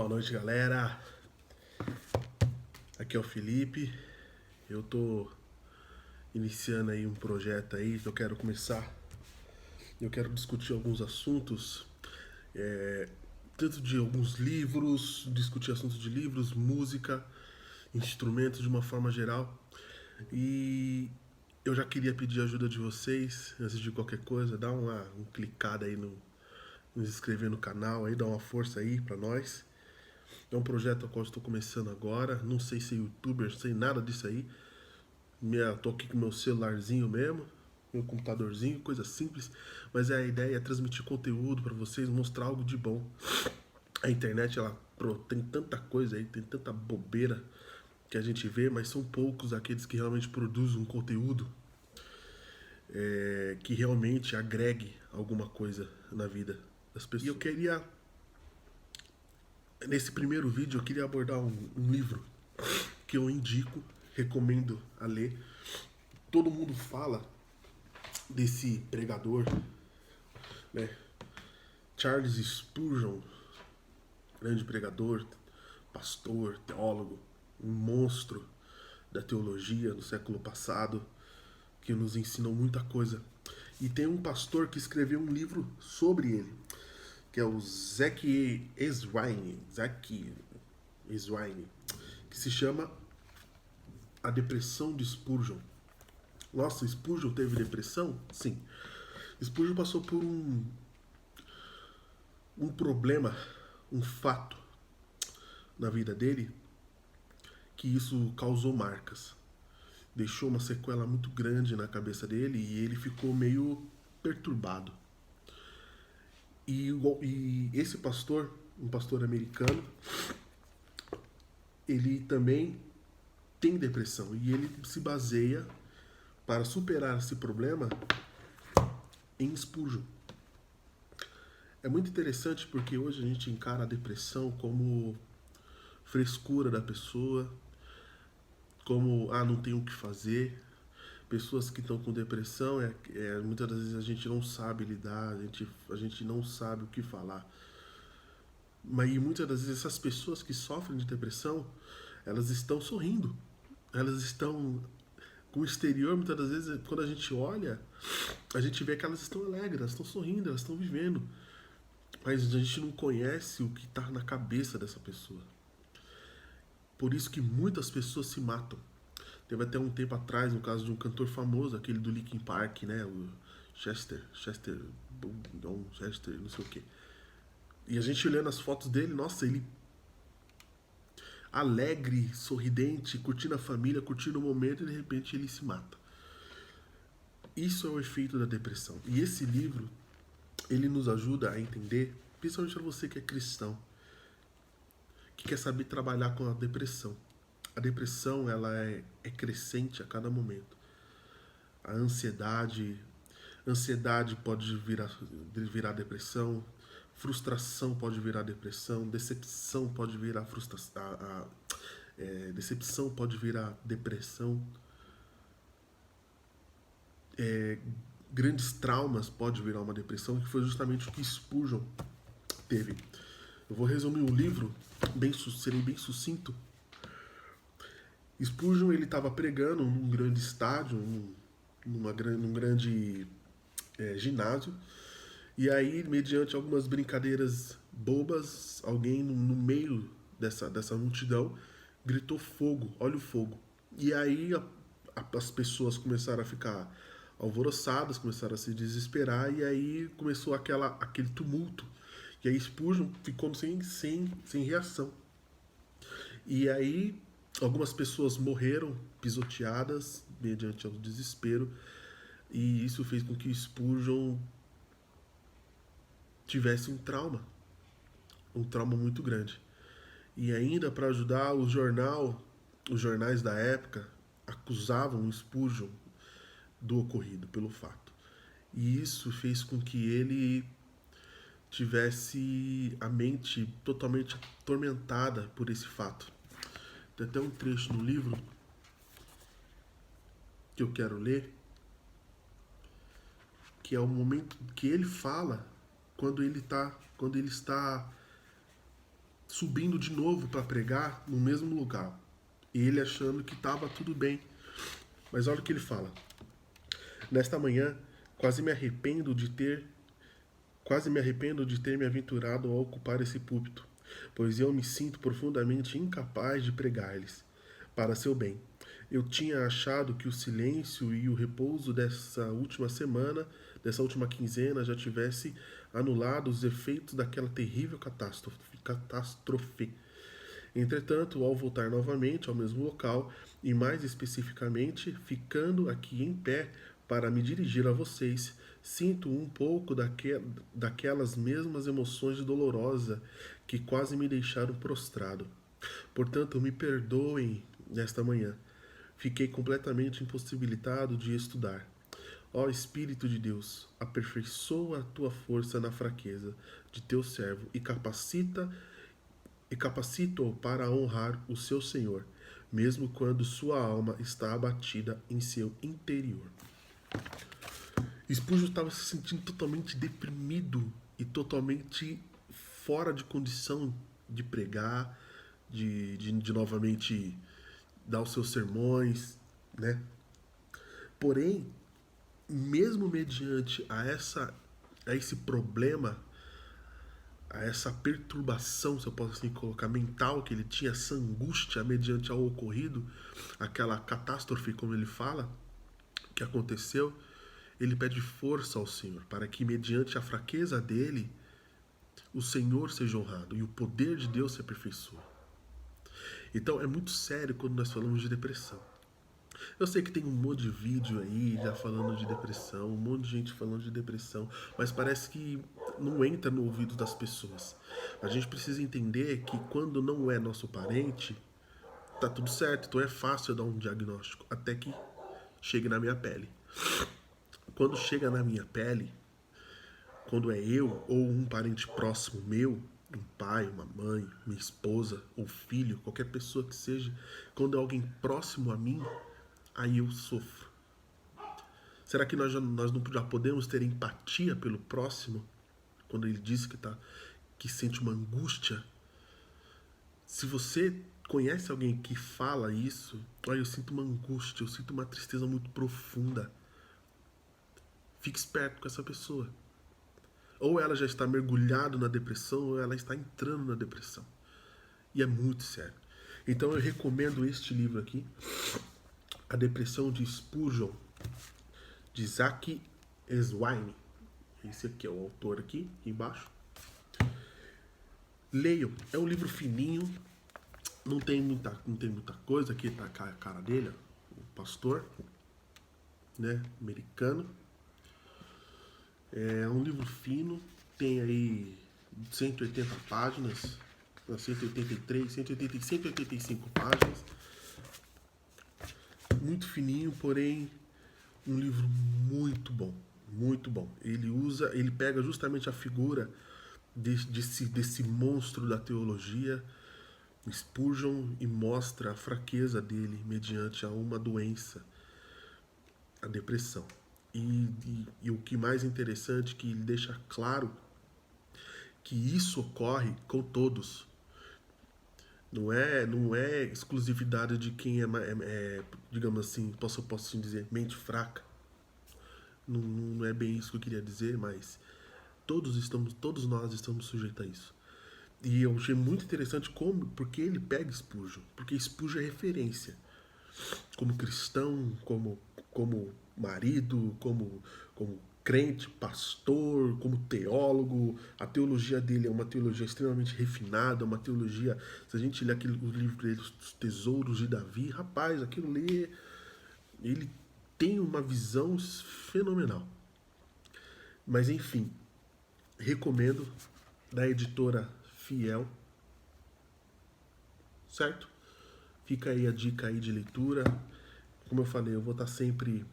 Boa noite, galera. Aqui é o Felipe. Eu tô iniciando aí um projeto aí que eu quero começar. Eu quero discutir alguns assuntos, tanto de alguns livros, discutir assuntos de livros, música, instrumentos de uma forma geral. E eu já queria pedir a ajuda de vocês, antes de qualquer coisa, dá um clicada aí nos inscrever no canal aí, dá uma força aí pra nós. É um projeto ao qual estou começando agora. Não sei ser youtuber, não sei nada disso aí. Tô aqui com meu celularzinho mesmo, meu computadorzinho, coisa simples. Mas a ideia é transmitir conteúdo para vocês, mostrar algo de bom. A internet, tem tanta coisa aí, tem tanta bobeira que a gente vê, mas são poucos aqueles que realmente produzem um conteúdo que realmente agregue alguma coisa na vida das pessoas. E eu queria, nesse primeiro vídeo, eu queria abordar um livro que eu indico, recomendo a ler. Todo mundo fala desse pregador, né? Charles Spurgeon, grande pregador, pastor, teólogo, um monstro da teologia do século passado, que nos ensinou muita coisa. E tem um pastor que escreveu um livro sobre ele, que é o Zach Eswine, que se chama A Depressão de Spurgeon. Nossa, Spurgeon teve depressão? Sim. Spurgeon passou por um problema, um fato na vida dele, que isso causou marcas. Deixou uma sequela muito grande na cabeça dele e ele ficou meio perturbado. E esse pastor, um pastor americano, ele também tem depressão e ele se baseia para superar esse problema em Spurgeon. É muito interessante porque hoje a gente encara a depressão como frescura da pessoa, como, não tem o que fazer. Pessoas que estão com depressão, muitas das vezes a gente não sabe lidar, a gente não sabe o que falar. Mas e muitas das vezes essas pessoas que sofrem de depressão, elas estão sorrindo. Elas estão com o exterior, muitas das vezes, quando a gente olha, a gente vê que elas estão alegres, elas estão sorrindo, elas estão vivendo. Mas a gente não conhece o que está na cabeça dessa pessoa. Por isso que muitas pessoas se matam. Teve até um tempo atrás, no caso de um cantor famoso, aquele do Linkin Park, né? O Chester, não sei o que. E a gente olhando as fotos dele, nossa, ele alegre, sorridente, curtindo a família, curtindo o momento e de repente ele se mata. Isso é o efeito da depressão. E esse livro, ele nos ajuda a entender, principalmente para você que é cristão, que quer saber trabalhar com a depressão. A depressão, ela é crescente a cada momento. A ansiedade pode virar depressão, frustração pode virar depressão, decepção pode virar frustração, decepção pode virar depressão, grandes traumas pode virar uma depressão, que foi justamente o que Spurgeon teve. Eu vou resumir o livro, serei bem sucinto. Spurgeon, ele estava pregando num grande estádio, num grande ginásio, e aí, mediante algumas brincadeiras bobas, alguém no meio dessa multidão gritou fogo, olha o fogo. E aí as pessoas começaram a ficar alvoroçadas, começaram a se desesperar, e aí começou aquele tumulto. E aí Spurgeon ficou sem reação. E aí algumas pessoas morreram pisoteadas mediante o desespero, e isso fez com que Spurgeon tivesse um trauma muito grande. E ainda para ajudar, os jornais da época acusavam Spurgeon do ocorrido, pelo fato. E isso fez com que ele tivesse a mente totalmente atormentada por esse fato. Tem até um trecho no livro que eu quero ler, que é o momento que ele fala quando ele está subindo de novo para pregar no mesmo lugar. E ele achando que estava tudo bem. Mas olha o que ele fala. Nesta manhã, quase me arrependo de ter me aventurado a ocupar esse púlpito, pois eu me sinto profundamente incapaz de pregar-lhes para seu bem. Eu tinha achado que o silêncio e o repouso dessa última quinzena, já tivesse anulado os efeitos daquela terrível catástrofe. Entretanto, ao voltar novamente ao mesmo local, e mais especificamente, ficando aqui em pé para me dirigir a vocês, sinto um pouco daquelas mesmas emoções dolorosas que quase me deixaram prostrado. Portanto, me perdoem nesta manhã. Fiquei completamente impossibilitado de estudar. Ó Espírito de Deus, aperfeiçoa a tua força na fraqueza de teu servo e capacita-o para honrar o seu Senhor, mesmo quando sua alma está abatida em seu interior. Spurgeon estava se sentindo totalmente deprimido e totalmente fora de condição de pregar, de novamente dar os seus sermões, né? Porém, mesmo mediante a esse problema, a essa perturbação, se eu posso assim colocar, mental que ele tinha, essa angústia mediante ao ocorrido, aquela catástrofe, como ele fala, que aconteceu, ele pede força ao Senhor, para que mediante a fraqueza dele, o Senhor seja honrado e o poder de Deus se aperfeiçoe. Então é muito sério quando nós falamos de depressão. Eu sei que tem um monte de vídeo aí já falando de depressão, um monte de gente falando de depressão, mas parece que não entra no ouvido das pessoas. A gente precisa entender que quando não é nosso parente, tá tudo certo, então é fácil eu dar um diagnóstico, até que chegue na minha pele. Quando chega na minha pele, quando é eu ou um parente próximo meu, um pai, uma mãe, minha esposa ou filho, qualquer pessoa que seja, quando é alguém próximo a mim, aí eu sofro. Será que nós já podemos ter empatia pelo próximo? Quando ele diz que sente uma angústia. Se você conhece alguém que fala isso, olha, eu sinto uma angústia, eu sinto uma tristeza muito profunda. Fique esperto com essa pessoa. Ou ela já está mergulhada na depressão, ou ela está entrando na depressão. E é muito sério. Então eu recomendo este livro aqui, A Depressão de Spurgeon, de Isaac Swine. Esse aqui é o autor aqui embaixo. Leiam. É um livro fininho, não tem muita coisa. Aqui tá a cara dele, o pastor, né, americano. É um livro fino, tem aí 180 páginas, 183, 180, 185 páginas. Muito fininho, porém um livro muito bom, muito bom. Ele pega justamente a figura desse monstro da teologia, Spurgeon, e mostra a fraqueza dele mediante a uma doença, a depressão. E o que mais interessante é que ele deixa claro que isso ocorre com todos. Não é exclusividade de quem digamos assim, posso assim dizer, mente fraca. Não é bem isso que eu queria dizer, mas todos nós estamos sujeitos a isso. E eu achei muito interessante porque ele pega Spurgeon, porque Spurgeon é referência. Como cristão, como marido, como crente, pastor, como teólogo. A teologia dele é uma teologia extremamente refinada, uma teologia, se a gente ler o livro dele, Os Tesouros de Davi, rapaz, aquilo ali, ele tem uma visão fenomenal. Mas enfim, recomendo, da editora Fiel, certo? Fica aí a dica aí de leitura. Como eu falei, eu vou estar sempre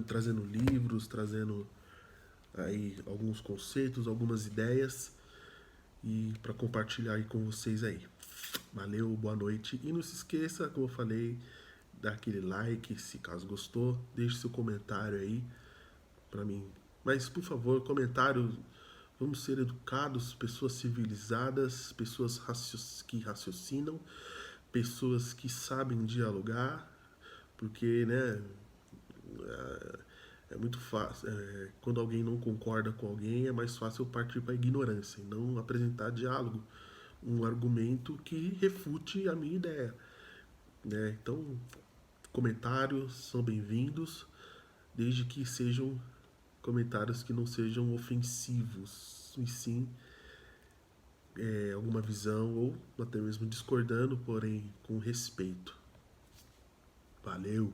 trazendo livros, trazendo aí alguns conceitos, algumas ideias e para compartilhar aí com vocês aí. Valeu, boa noite. E não se esqueça, como eu falei, dar aquele like, se caso gostou, deixe seu comentário aí para mim. Mas por favor, comentário Vamos ser educados, pessoas civilizadas, pessoas que raciocinam, pessoas que sabem dialogar, porque, né, é muito fácil. Quando alguém não concorda com alguém, é mais fácil partir para a ignorância e não apresentar diálogo, um argumento que refute a minha ideia, né? Então, comentários são bem-vindos, desde que sejam comentários que não sejam ofensivos, e sim alguma visão ou até mesmo discordando, porém com respeito. Valeu!